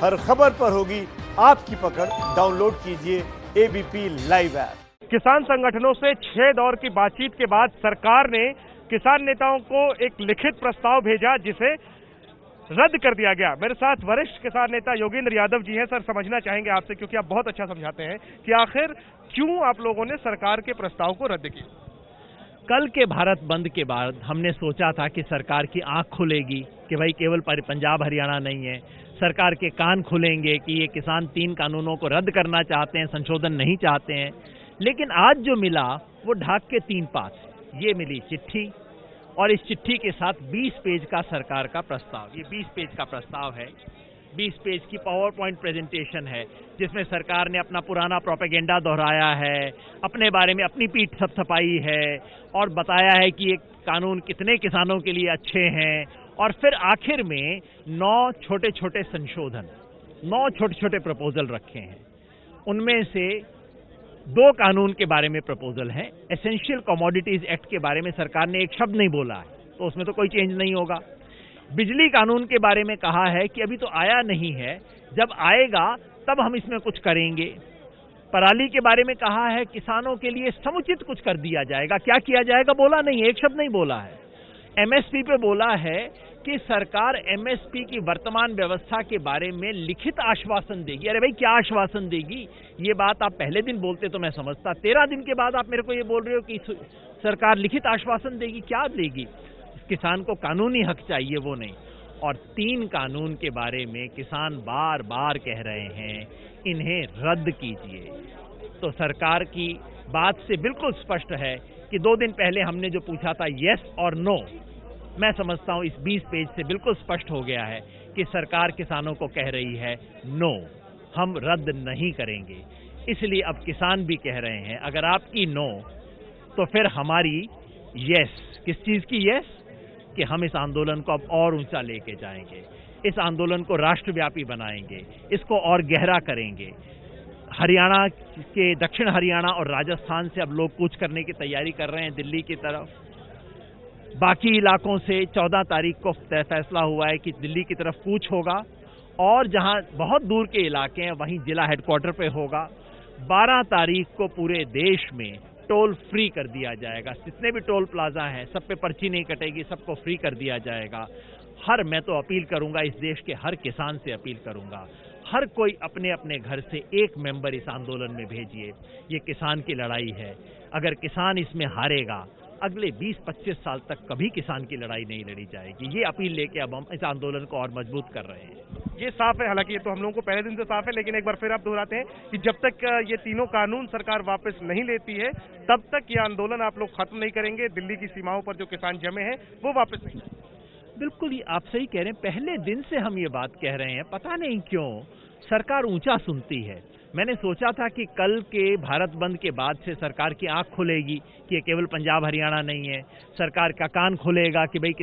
हर खबर पर होगी आपकी पकड़। डाउनलोड कीजिए एबीपी लाइव ऐप। किसान संगठनों से 6 दौर की बातचीत के बाद सरकार ने किसान नेताओं को एक लिखित प्रस्ताव भेजा जिसे रद्द कर दिया गया। मेरे साथ वरिष्ठ किसान नेता योगेंद्र यादव जी हैं। सर, समझना चाहेंगे आपसे, क्योंकि आप बहुत अच्छा समझाते हैं, कि आखिर क्यों आप लोगों ने सरकार के प्रस्ताव को रद्द किया। कल के भारत बंद के बाद हमने सोचा था कि सरकार की आंख खुलेगी कि भाई केवल पंजाब हरियाणा नहीं है, सरकार के कान खुलेंगे कि ये किसान 3 कानूनों को रद्द करना चाहते हैं, संशोधन नहीं चाहते हैं। लेकिन आज जो मिला वो ढाक के 3 पात। ये मिली चिट्ठी और इस चिट्ठी के साथ 20 पेज का सरकार का प्रस्ताव। ये 20 पेज का प्रस्ताव है, 20 पेज की पावर पॉइंट प्रेजेंटेशन है, जिसमें सरकार ने अपना पुराना प्रोपेगेंडा दोहराया है, अपने बारे में अपनी पीठ थपथपाई है और बताया है कि ये कानून कितने किसानों के लिए अच्छे हैं। और फिर आखिर में 9 छोटे छोटे संशोधन, 9 छोटे छोटे प्रपोजल रखे हैं। उनमें से 2 कानून के बारे में प्रपोजल है। एसेंशियल कमोडिटीज एक्ट के बारे में सरकार ने एक शब्द नहीं बोला है, तो उसमें तो कोई चेंज नहीं होगा। बिजली कानून के बारे में कहा है कि अभी तो आया नहीं है, जब आएगा तब हम इसमें कुछ करेंगे। पराली के बारे में कहा है किसानों के लिए समुचित कुछ कर दिया जाएगा। क्या किया जाएगा बोला नहीं, एक शब्द नहीं बोला है। एमएसपी पे बोला है कि सरकार एमएसपी की वर्तमान व्यवस्था के बारे में लिखित आश्वासन देगी। अरे भाई, क्या आश्वासन देगी? ये बात आप पहले दिन बोलते तो मैं समझता, 13 दिन के बाद आप मेरे को ये बोल रहे हो कि सरकार लिखित आश्वासन देगी। क्या देगी? किसान को कानूनी हक चाहिए, वो नहीं। और 3 कानून के बारे में किसान बार बार कह रहे हैं इन्हें रद्द कीजिए। तो सरकार की बात से बिल्कुल स्पष्ट है कि 2 दिन पहले हमने जो पूछा था यस और नो, मैं समझता हूं इस 20 पेज से बिल्कुल स्पष्ट हो गया है कि सरकार किसानों को कह रही है नो, हम रद्द नहीं करेंगे। इसलिए अब किसान भी कह रहे हैं अगर आपकी नो तो फिर हमारी यस। किस चीज की यस? कि हम इस आंदोलन को अब और ऊंचा लेके जाएंगे, इस आंदोलन को राष्ट्रव्यापी बनाएंगे, इसको और गहरा करेंगे। हरियाणा के, दक्षिण हरियाणा और राजस्थान से अब लोग कूच करने की तैयारी कर रहे हैं दिल्ली की तरफ। बाकी इलाकों से 14 तारीख को फैसला हुआ है कि दिल्ली की तरफ कूच होगा और जहां बहुत दूर के इलाके हैं वहीं जिला हेडक्वार्टर पे होगा। 12 तारीख को पूरे देश में टोल फ्री कर दिया जाएगा। जितने भी टोल प्लाजा हैं सब पे पर्ची नहीं कटेगी, सबको फ्री कर दिया जाएगा। मैं तो अपील करूंगा, इस देश के हर किसान से अपील करूंगा, हर कोई अपने अपने घर से एक मेंबर इस आंदोलन में भेजिए। ये किसान की लड़ाई है। अगर किसान इसमें हारेगा अगले 20-25 साल तक कभी किसान की लड़ाई नहीं लड़ी जाएगी। ये अपील लेके अब हम इस आंदोलन को और मजबूत कर रहे हैं। ये साफ है, हालांकि ये तो हम लोगों को पहले दिन से साफ है, लेकिन एक बार फिर आप दोहराते हैं कि जब तक ये तीनों कानून सरकार वापस नहीं लेती है तब तक ये आंदोलन आप लोग खत्म नहीं करेंगे। दिल्ली की सीमाओं पर जो किसान जमे हैं वो वापस नहीं। बिल्कुल, ये आप सही कह रहे हैं। पहले दिन से हम ये बात कह रहे हैं, पता नहीं क्यों सरकार ऊंचा सुनती है। मैंने सोचा था कि कल के भारत बंद के बाद से सरकार की आंख खुलेगी कि ये केवल पंजाब हरियाणा नहीं है, सरकार का कान खुलेगा कि भाई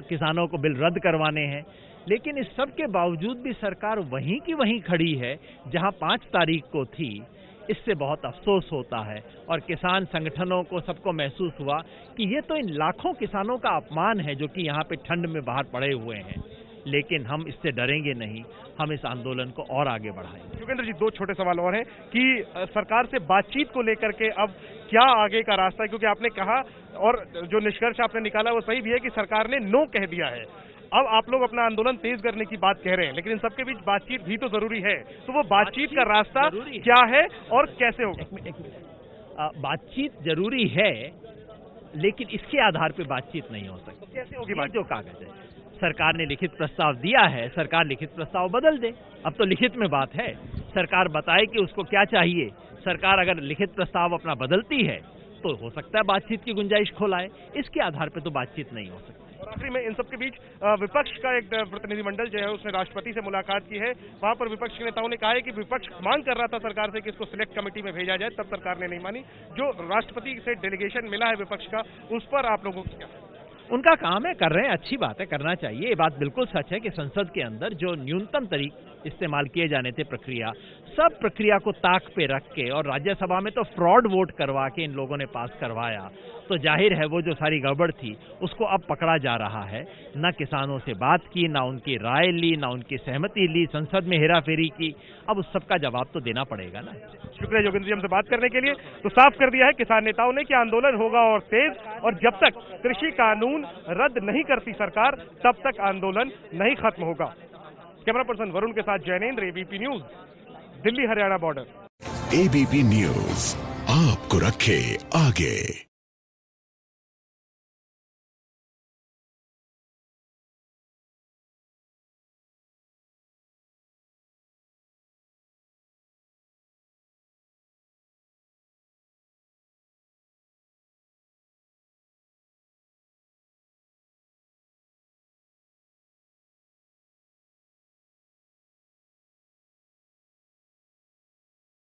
किसानों को बिल रद्द करवाने हैं। लेकिन इस सब के बावजूद भी सरकार वहीं की वहीं खड़ी है जहां 5 तारीख को थी। इससे बहुत अफसोस होता है और किसान संगठनों को सबको महसूस हुआ कि ये तो इन लाखों किसानों का अपमान है जो कि यहाँ पे ठंड में बाहर पड़े हुए हैं। लेकिन हम इससे डरेंगे नहीं, हम इस आंदोलन को और आगे बढ़ाएंगे। योगेंद्र जी, 2 छोटे सवाल और हैं कि सरकार से बातचीत को लेकर के अब क्या आगे का रास्ता है, क्योंकि आपने कहा और जो निष्कर्ष आपने निकाला वो सही भी है कि सरकार ने नो कह दिया है। अब आप लोग अपना आंदोलन तेज करने की बात कह रहे हैं, लेकिन इन सबके बीच बातचीत भी तो जरूरी है। तो वो बातचीत का रास्ता क्या है और कैसे होगा? बातचीत जरूरी है, लेकिन इसके आधार पर बातचीत नहीं हो सकती। कैसे होगी बात? जो कागज है, सरकार ने लिखित प्रस्ताव दिया है, सरकार लिखित प्रस्ताव बदल दे। अब तो लिखित में बात है, सरकार बताए कि उसको क्या चाहिए। सरकार अगर लिखित प्रस्ताव अपना बदलती है तो हो सकता है बातचीत की गुंजाइश खोलाए, इसके आधार पर तो बातचीत नहीं हो सकती। और आखिरी में इन सबके बीच विपक्ष का एक प्रतिनिधिमंडल जो है उसने राष्ट्रपति से मुलाकात की है। वहां पर विपक्ष के नेताओं ने कहा है कि विपक्ष मांग कर रहा था सरकार से कि इसको सिलेक्ट कमेटी में भेजा जाए, तब सरकार ने नहीं मानी। जो राष्ट्रपति से डेलीगेशन मिला है विपक्ष का, उस पर आप लोगों को क्या? उनका काम है, कर रहे हैं, अच्छी बात है, करना चाहिए। ये बात बिल्कुल सच है कि संसद के अंदर जो न्यूनतम तरीके इस्तेमाल किए जाने थे प्रक्रिया, सब प्रक्रिया को ताक पे रख के, और राज्यसभा में तो फ्रॉड वोट करवा के इन लोगों ने पास करवाया, तो जाहिर है वो जो सारी गड़बड़ थी उसको अब पकड़ा जा रहा है। न किसानों से बात की, ना उनकी राय ली, ना उनकी सहमति ली, संसद में हेराफेरी की। अब उस सब का जवाब तो देना पड़ेगा ना। शुक्रिया योगेंद्र जी हमसे बात करने के लिए। तो साफ कर दिया है किसान नेताओं ने कि आंदोलन होगा और तेज, और जब तक कृषि कानून रद्द नहीं करती सरकार तब तक आंदोलन नहीं खत्म होगा। कैमरा पर्सन वरुण के साथ Jainendra, ABP news, Delhi Haryana border. ABP news आपको रखे आगे।